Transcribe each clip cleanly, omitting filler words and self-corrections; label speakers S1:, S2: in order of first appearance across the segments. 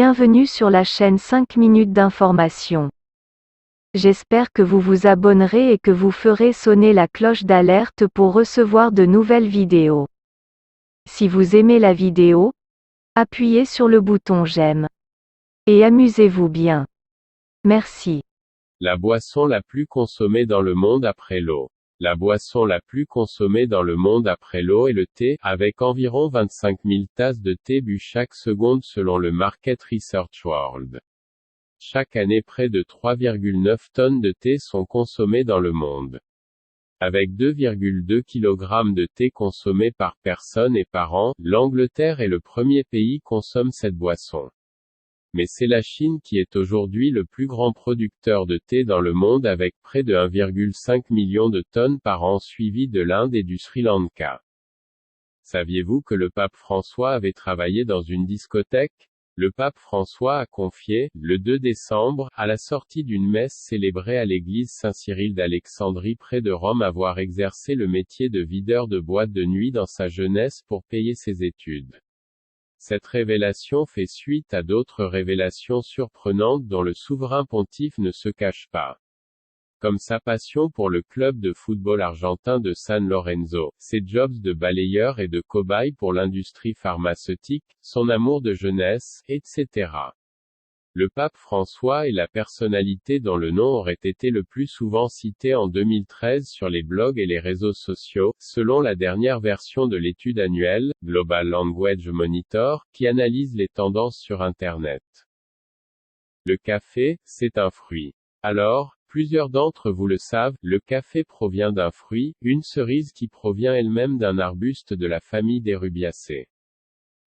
S1: Bienvenue sur la chaîne 5 minutes d'information. J'espère que vous vous abonnerez et que vous ferez sonner la cloche d'alerte pour recevoir de nouvelles vidéos. Si vous aimez la vidéo, appuyez sur le bouton j'aime. Et amusez-vous bien. Merci.
S2: La boisson la plus consommée dans le monde après l'eau. La boisson la plus consommée dans le monde après l'eau est le thé, avec environ 25 000 tasses de thé bu chaque seconde selon le Market Research World. Chaque année près de 3,9 tonnes de thé sont consommées dans le monde. Avec 2,2 kg de thé consommés par personne et par an, l'Angleterre est le premier pays qui consomme cette boisson. Mais c'est la Chine qui est aujourd'hui le plus grand producteur de thé dans le monde avec près de 1,5 million de tonnes par an suivi de l'Inde et du Sri Lanka. Saviez-vous que le pape François avait travaillé dans une discothèque? Le pape François a confié, le 2 décembre, à la sortie d'une messe célébrée à l'église Saint-Cyril d'Alexandrie près de Rome avoir exercé le métier de videur de boîte de nuit dans sa jeunesse pour payer ses études. Cette révélation fait suite à d'autres révélations surprenantes dont le souverain pontife ne se cache pas. Comme sa passion pour le club de football argentin de San Lorenzo, ses jobs de balayeur et de cobaye pour l'industrie pharmaceutique, son amour de jeunesse, etc. Le pape François est la personnalité dont le nom aurait été le plus souvent cité en 2013 sur les blogs et les réseaux sociaux, selon la dernière version de l'étude annuelle, Global Language Monitor, qui analyse les tendances sur Internet. Le café, c'est un fruit. Alors, plusieurs d'entre vous le savent, le café provient d'un fruit, une cerise qui provient elle-même d'un arbuste de la famille des Rubiacées.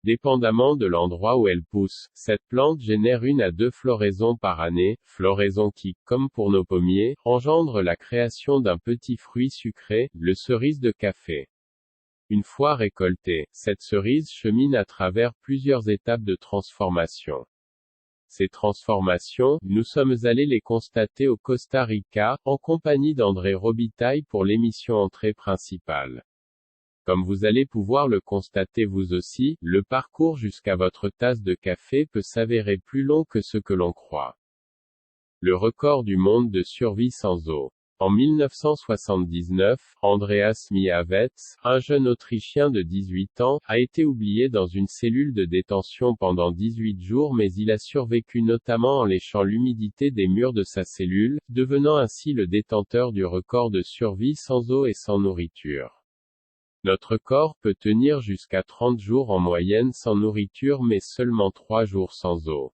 S2: Dépendamment de l'endroit où elle pousse, cette plante génère 1 à 2 floraisons par année, floraisons qui, comme pour nos pommiers, engendrent la création d'un petit fruit sucré, le cerise de café. Une fois récoltée, cette cerise chemine à travers plusieurs étapes de transformation. Ces transformations, nous sommes allés les constater au Costa Rica, en compagnie d'André Robitaille pour l'émission Entrée principale. Comme vous allez pouvoir le constater vous aussi, le parcours jusqu'à votre tasse de café peut s'avérer plus long que ce que l'on croit. Le record du monde de survie sans eau. En 1979, Andreas Mihavets, un jeune Autrichien de 18 ans, a été oublié dans une cellule de détention pendant 18 jours mais il a survécu notamment en léchant l'humidité des murs de sa cellule, devenant ainsi le détenteur du record de survie sans eau et sans nourriture. Notre corps peut tenir jusqu'à 30 jours en moyenne sans nourriture mais seulement 3 jours sans eau.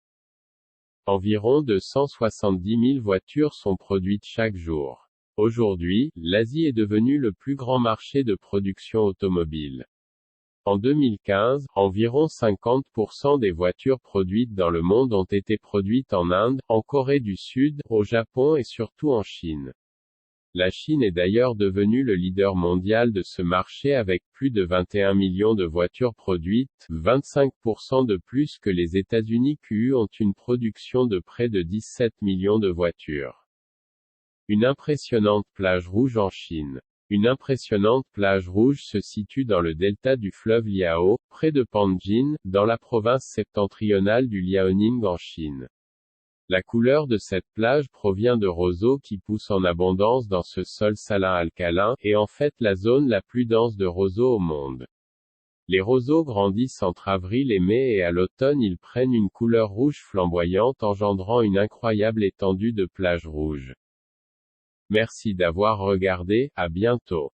S2: Environ 270 000 voitures sont produites chaque jour. Aujourd'hui, l'Asie est devenue le plus grand marché de production automobile. En 2015, environ 50% des voitures produites dans le monde ont été produites en Inde, en Corée du Sud, au Japon et surtout en Chine. La Chine est d'ailleurs devenue le leader mondial de ce marché avec plus de 21 millions de voitures produites, 25% de plus que les États-Unis qui ont une production de près de 17 millions de voitures. Une impressionnante plage rouge en Chine. Une impressionnante plage rouge se situe dans le delta du fleuve Liao, près de Panjin, dans la province septentrionale du Liaoning en Chine. La couleur de cette plage provient de roseaux qui poussent en abondance dans ce sol salin alcalin, et en fait la zone la plus dense de roseaux au monde. Les roseaux grandissent entre avril et mai et à l'automne ils prennent une couleur rouge flamboyante engendrant une incroyable étendue de plages rouges. Merci d'avoir regardé, à bientôt.